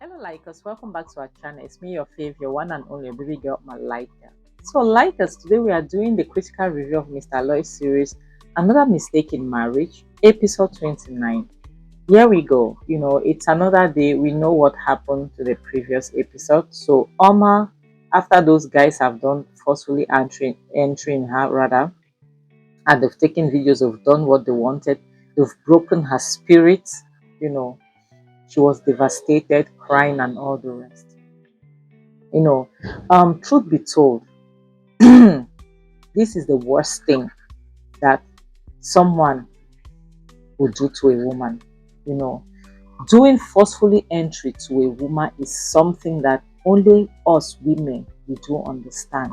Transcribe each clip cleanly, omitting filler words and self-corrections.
Hello, likers. Welcome back to our channel. It's me, your favorite one and only baby girl, Malika. So, likers, today we are doing the critical review of Mr. Aloy's series, Another Mistake in Marriage, episode 29. Here we go. It's another day. We know what happened to the previous episode. So, Oma, after those guys have done forcefully entering her, rather, and they've taken videos, they've done what they wanted, they've broken her spirit, you know she was devastated, crying, and all the rest. Truth be told, this is the worst thing that someone would do to a woman. You know, doing forcefully entry to a woman is something that only us women we do understand.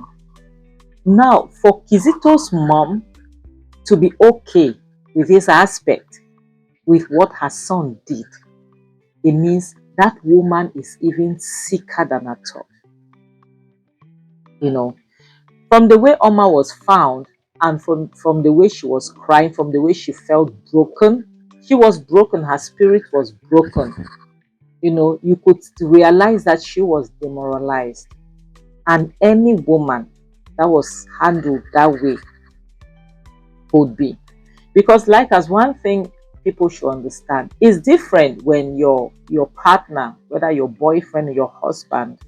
Now, for Kizito's mom to be okay with this aspect, with what her son did, it means that woman is even sicker than her thought. From the way Oma was found, and from the way she was crying, from the way she felt broken, she was broken, her spirit was broken. You could realize that she was demoralized. And any woman that was handled that way would be. Because, like, as one thing people should understand, it's different when your partner, whether your boyfriend or your husband,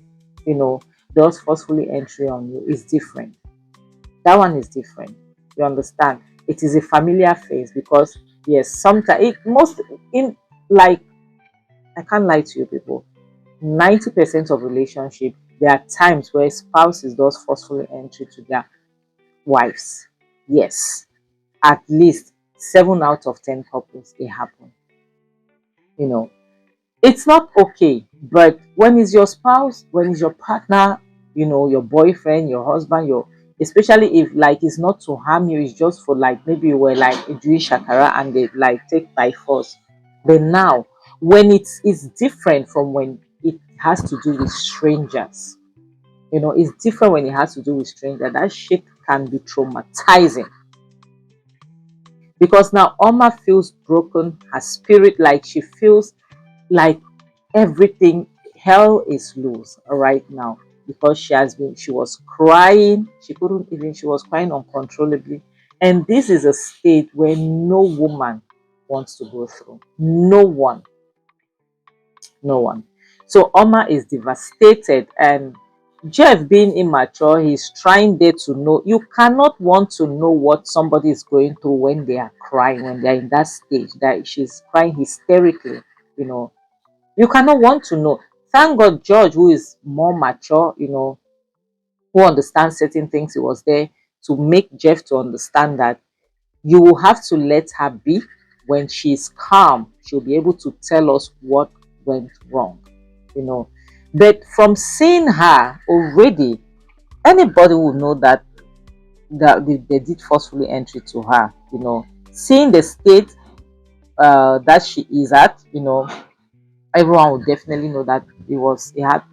does forcefully entry on you. Is different. That one is different. You understand? It is a familiar face because yes, sometimes it most in like I can't lie to you people. 90% of relationship, there are times where spouses does forcefully entry to their wives. Yes, at least 7 out of 10 couples it happen. You know, it's not okay, but when it's your spouse, when it's your partner, your boyfriend, your husband, especially if like it's not to harm you, it's just for like maybe you were like doing shakara and they like take by force. But now when it's different from when it has to do with strangers. It's different when it has to do with strangers. That shit can be traumatizing. Because now Oma feels broken, her spirit, like she feels like everything, hell is loose right now, because she was crying, she was crying uncontrollably. And this is a state where no woman wants to go through. No one. So Oma is devastated, and Jeff, being immature, he's trying there to know. You cannot want to know what somebody is going through when they are crying, when they're in that stage that she's crying hysterically. You cannot want to know. Thank God George, who is more mature, who understands certain things, he was there to make Jeff to understand that you will have to let her be. When she's calm, she'll be able to tell us what went wrong. you know but from seeing her already, anybody will know that they did forcefully entry to her. Seeing the state that she is at, everyone would definitely know that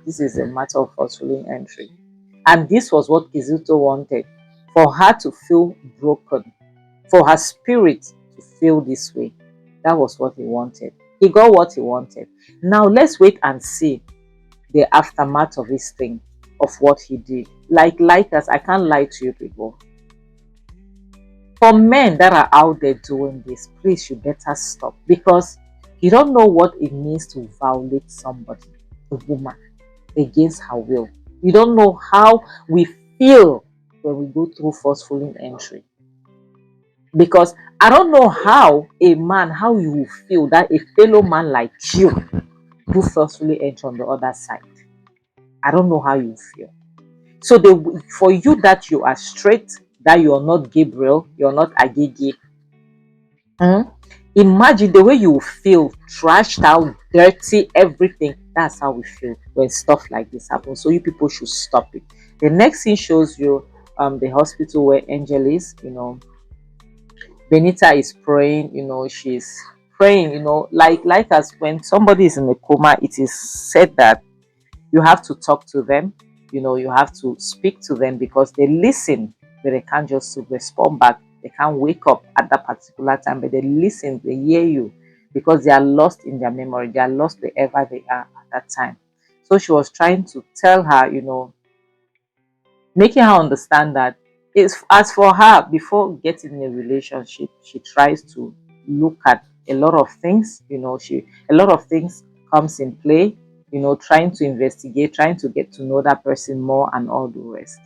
this is a matter of forcefully entry. And this was what Kizuto wanted, for her to feel broken, for her spirit to feel this way. That was what he wanted. He got what he wanted. Now let's wait and see the aftermath of this thing, of what he did. Like us, I can't lie to you people. For men that are out there doing this, please, you better stop, because you don't know what it means to violate somebody, a woman, against her will. You don't know how we feel when we go through forceful entry. Because I don't know how you will feel that a fellow man like you who forcefully enter on the other side. I don't know how you feel. So for you that you are straight, that you are not Gabriel, you're not Agege. Imagine the way you feel, trashed out, dirty, everything. That's how we feel when stuff like this happens. So you people should stop it. The next scene shows you the hospital where Angel is. Benita is praying. She's praying. Like as when somebody is in a coma, it is said that you have to talk to them. You have to speak to them, because they listen, but they can't just respond back. They can't wake up at that particular time, but they listen, they hear you, because they are lost in their memory. They are lost wherever they are that time. So she was trying to tell her, making her understand that it's as for her, before getting in a relationship, she tries to look at a lot of things. She a lot of things comes in play. Trying to investigate, trying to get to know that person more, and all the rest.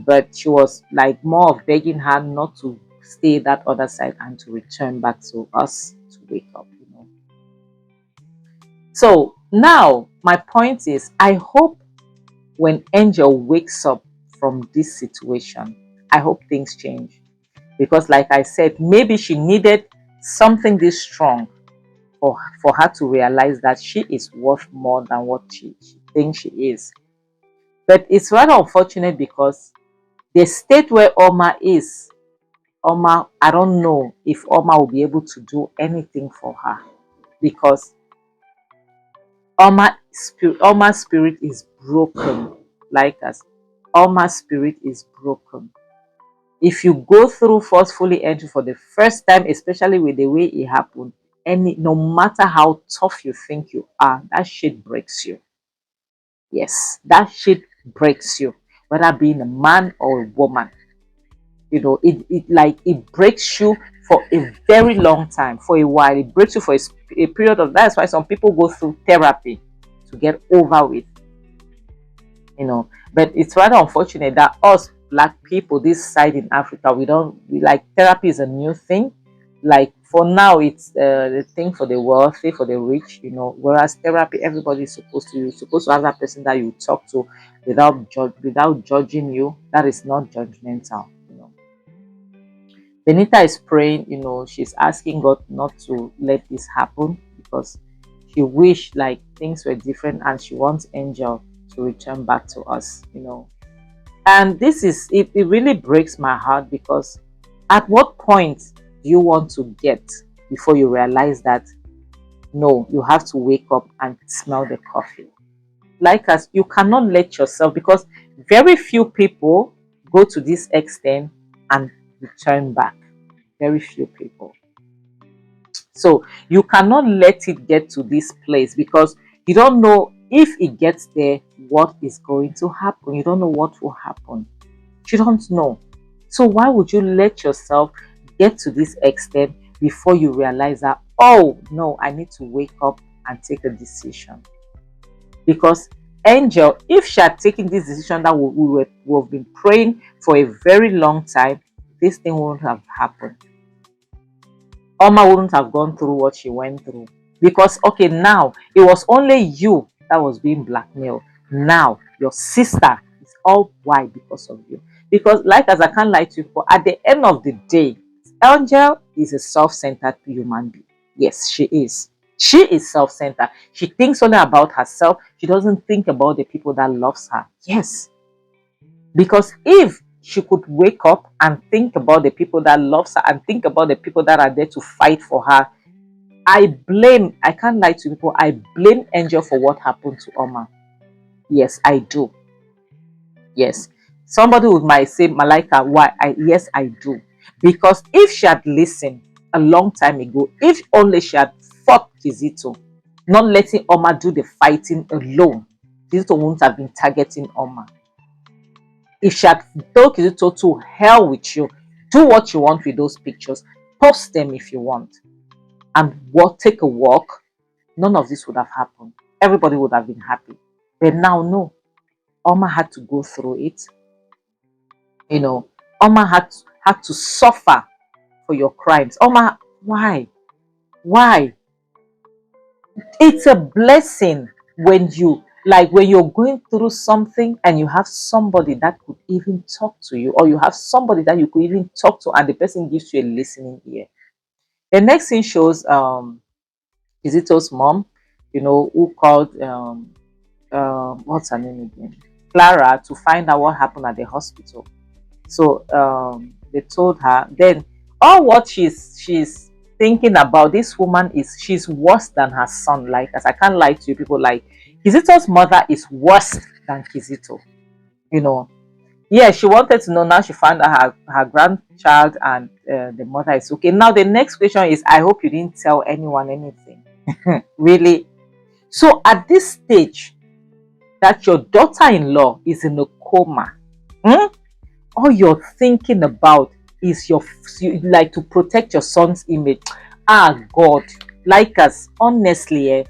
But she was like more of begging her not to stay that other side and to return back to us to wake up. So now my point is, I hope when Angel wakes up from this situation, I hope things change. Because, like I said, maybe she needed something this strong for her to realize that she is worth more than what she thinks she is. But it's rather unfortunate because the state where Oma is, Oma, I don't know if Oma will be able to do anything for her, because Oma's spirit is broken, like us. Oma's spirit is broken. If you go through forcefully entry for the first time, especially with the way it happened, no matter how tough you think you are, that shit breaks you. Yes, that shit breaks you, whether being a man or a woman. It breaks you for a very long time, for a while. It breaks you for a period of. That's why some people go through therapy to get over with. But it's rather unfortunate that us black people, this side in Africa, we like, therapy is a new thing. Like, for now, it's the thing for the wealthy, for the rich. Whereas therapy, everybody is supposed to have that person that you talk to without judging you. That is not judgmental. Benita is praying. She's asking God not to let this happen, because she wish like things were different, and she wants Angel to return back to us. And it really breaks my heart, because at what point do you want to get before you realize that no, you have to wake up and smell the coffee? Like us, you cannot let yourself, because very few people go to this extent and return back. Very few people. So you cannot let it get to this place, because you don't know if it gets there, what is going to happen. You don't know what will happen. You don't know. So why would you let yourself get to this extent before you realize that, oh no, I need to wake up and take a decision? Because Angel, if she had taken this decision that we've been praying for a very long time, this thing wouldn't have happened. Oma wouldn't have gone through what she went through. Because, okay, now it was only you that was being blackmailed. Now your sister is all why? Because of you. Because, like, as I can't lie to you, but at the end of the day, Angel is a self-centered human being. Yes, she is. She is self-centered. She thinks only about herself. She doesn't think about the people that loves her. Yes. Because if she could wake up and think about the people that loves her, and think about the people that are there to fight for her, I can't lie to people, I blame Angel for what happened to Oma. Yes, I do. Yes. Somebody might say, Malaika, why? Yes, I do. Because if she had listened a long time ago, if only she had fought Kizito, not letting Oma do the fighting alone, Kizito wouldn't have been targeting Oma. If she had told Kizito to hell with you, do what you want with those pictures, post them if you want, and take a walk, none of this would have happened. Everybody would have been happy. But now, no. Oma had to go through it. Oma had to suffer for your crimes. Oma, why? Why? It's a blessing when you're going through something and you have somebody that could even talk to you, or you have somebody that you could even talk to, and the person gives you a listening ear. The next thing shows Kizito's mom, who called what's her name again? Clara, to find out what happened at the hospital. So they told her, then all what she's thinking about this woman is she's worse than her son. Like, as I can't lie to you people, like, Kizito's mother is worse than Kizito. Yeah, she wanted to know. Now she found out her grandchild and the mother is okay. Now the next question is, I hope you didn't tell anyone anything. Really? So at this stage, that your daughter-in-law is in a coma, hmm, all you're thinking about is like to protect your son's image. Ah, God, like us, honestly,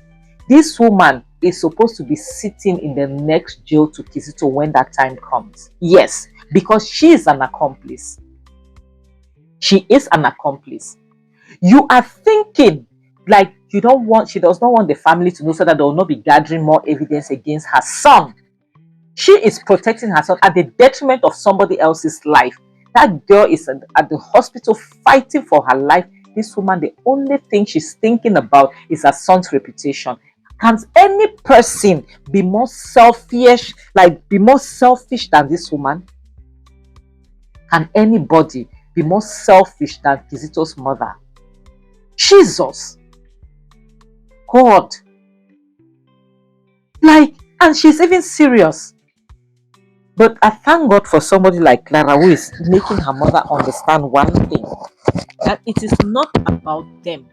this woman is supposed to be sitting in the next jail to Kizito when that time comes. Yes, because she is an accomplice. She is an accomplice. You are thinking like you don't want, she does not want the family to know so that they will not be gathering more evidence against her son. She is protecting herself at the detriment of somebody else's life. That girl is at the hospital fighting for her life. This woman, the only thing she's thinking about is her son's reputation. Can any person be more selfish, like be more selfish than this woman? Can anybody be more selfish than Kizito's mother? Jesus, God. Like, and she's even serious. But I thank God for somebody like Clara who is making her mother understand one thing, that it is not about them.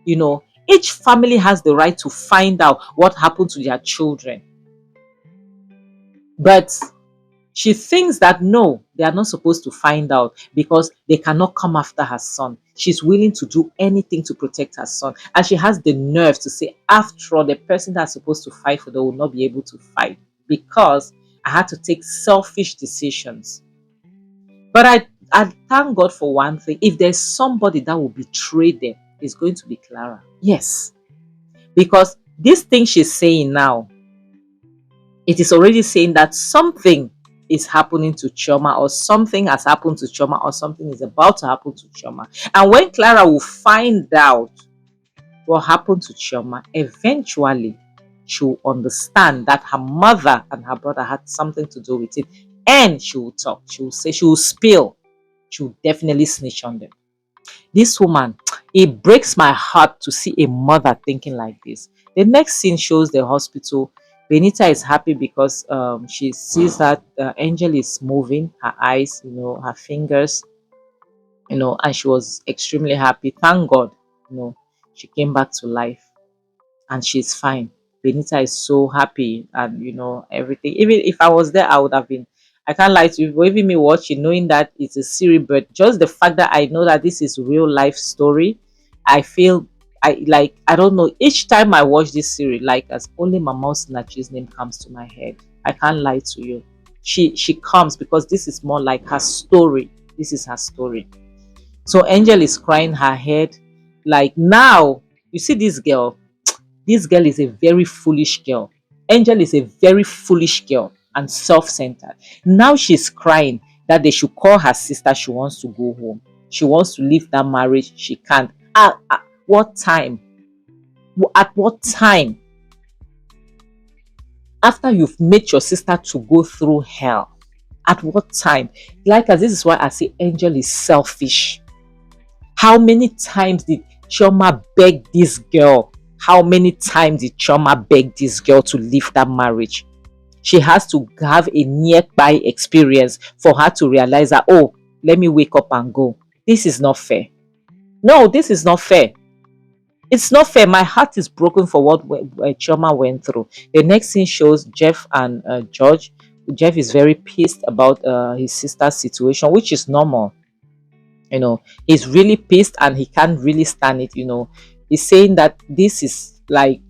You know, each family has the right to find out what happened to their children. But she thinks that no, they are not supposed to find out because they cannot come after her son. She's willing to do anything to protect her son. And she has the nerve to say, after all, the person that's supposed to fight for them will not be able to fight because I had to take selfish decisions. But I thank God for one thing. If there's somebody that will betray them, it's going to be Clara. Yes. Because this thing she's saying now, it is already saying that something is happening to Chioma, or something has happened to Chioma, or something is about to happen to Chioma. And when Clara will find out what happened to Chioma, eventually she'll understand that her mother and her brother had something to do with it. And she will talk. She will say, she will spill. She will definitely snitch on them. This woman, it breaks my heart to see a mother thinking like this. The next scene shows the hospital. Benita is happy because she sees that Angel is moving, her eyes, her fingers, and she was extremely happy. Thank God, she came back to life and she's fine. Benita is so happy and everything. Even if I was there, I would have been. I can't lie to you. But even me watching, knowing that it's a series, but just the fact that I know that this is real life story, I feel I don't know. Each time I watch this series, like as only Mama Snatch's name comes to my head. I can't lie to you. She comes because this is more like her story. This is her story. So Angel is crying her head. Like now, you see this girl. This girl is a very foolish girl. Angel is a very foolish girl and self-centered. Now she's crying that they should call her sister. She wants to go home. She wants to leave that marriage. She can't. At what time? At what time? After you've made your sister to go through hell. At what time? Like as this is why I say Angel is selfish. How many times did Chioma beg this girl? How many times did Chioma beg this girl to leave that marriage? She has to have a nearby experience for her to realize that, oh, let me wake up and go. This is not fair. No, this is not fair. It's not fair. My heart is broken for what Chioma went through. The next scene shows Jeff and George. Jeff is very pissed about his sister's situation, which is normal. He's really pissed and he can't really stand it. He's saying that this is like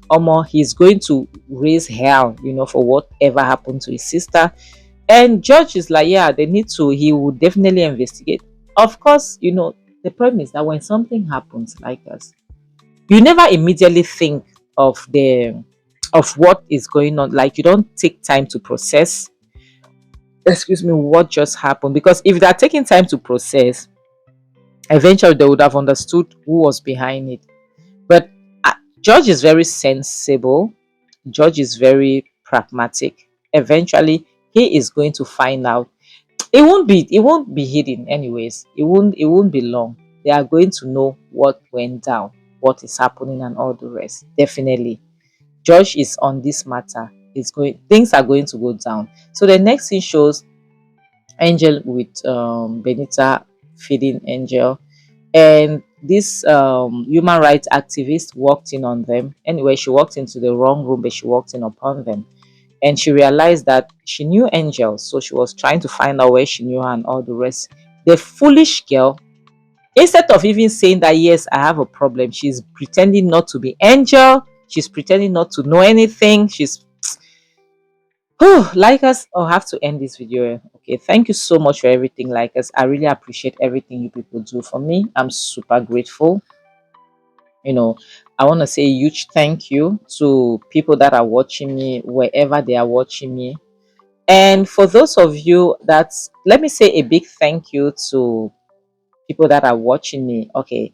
he's going to raise hell, for whatever happened to his sister. And George is like, yeah, he will definitely investigate. Of course, the problem is that when something happens like us, you never immediately think of what is going on. Like, you don't take time to process, excuse me, what just happened. Because if they're taking time to process, eventually they would have understood who was behind it. But George is very sensible. George is very pragmatic. Eventually he is going to find out. It won't be hidden anyways. It won't be long. They are going to know what went down, what is happening, and all the rest. Definitely George is on this matter. Things are going to go down. So the next scene shows Angel with Benita feeding Angel, and this human rights activist walked in on them. Anyway, she walked into the wrong room, but she walked in upon them. And she realized that she knew Angel. So she was trying to find out where she knew her and all the rest. The foolish girl, instead of even saying that, yes, I have a problem, she's pretending not to be Angel. She's pretending not to know anything. She's like us. I'll have to end this video. Okay, thank you so much for everything. Like us, I really appreciate everything you people do for me. I'm super grateful. You know, I want to say a huge thank you to people that are watching me wherever they are watching me. And for those of you that, let me say a big thank you to people that are watching me. Okay,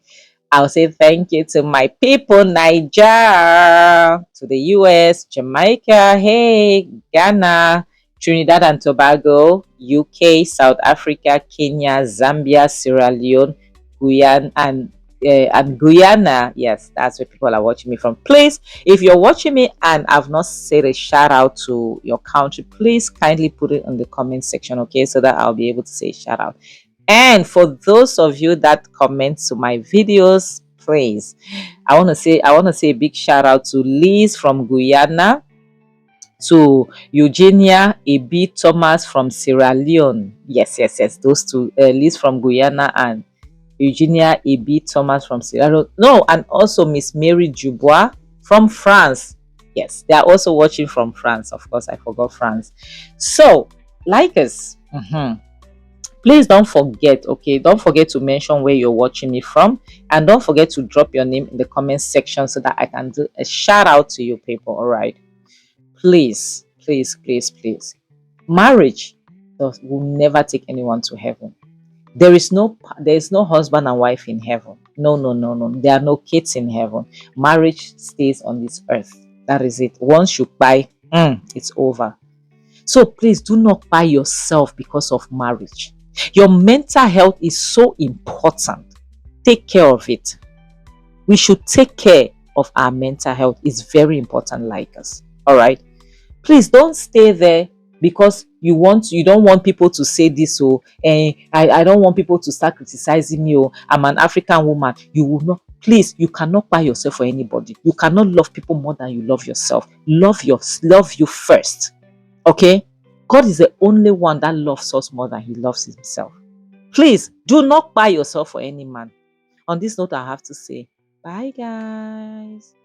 I'll say thank you to my people, Niger, to the US, Jamaica, hey, Ghana, Trinidad and Tobago, UK, South Africa, Kenya, Zambia, Sierra Leone, Guyana, and Guyana. Yes, that's where people are watching me from. Please, if you're watching me and I've not said a shout out to your country, please kindly put it in the comment section, okay, so that I'll be able to say shout out. And for those of you that comment to my videos, please, I want to say a big shout out to Liz from Guyana, to Eugenia A.B. Thomas from Sierra Leone. Yes, yes, yes. Those two, Liz from Guyana and Eugenia A.B. Thomas from Sierra Leone. No, and also Miss Mary Dubois from France. Yes, they are also watching from France. Of course, I forgot France. So, like us. Please don't forget, okay, don't forget to mention where you're watching me from, and don't forget to drop your name in the comment section so that I can do a shout out to you people. All right, please, please, please, please, marriage will never take anyone to heaven. There is no husband and wife in heaven. No, no, no, no, there are no kids in heaven. Marriage stays on this earth. That is it. Once you buy, it's over. So please do not buy yourself because of marriage. Your mental health is so important. Take care of it. We should take care of our mental health. It's very important, like us. All right. Please don't stay there because you don't want people to say this. Oh, and I don't want people to start criticizing me. Oh, I'm an African woman. You will not. Please, you cannot buy yourself for anybody. You cannot love people more than you love yourself. Love you first. Okay? God is the only one that loves us more than he loves himself. Please do not buy yourself for any man. On this note, I have to say, bye, guys.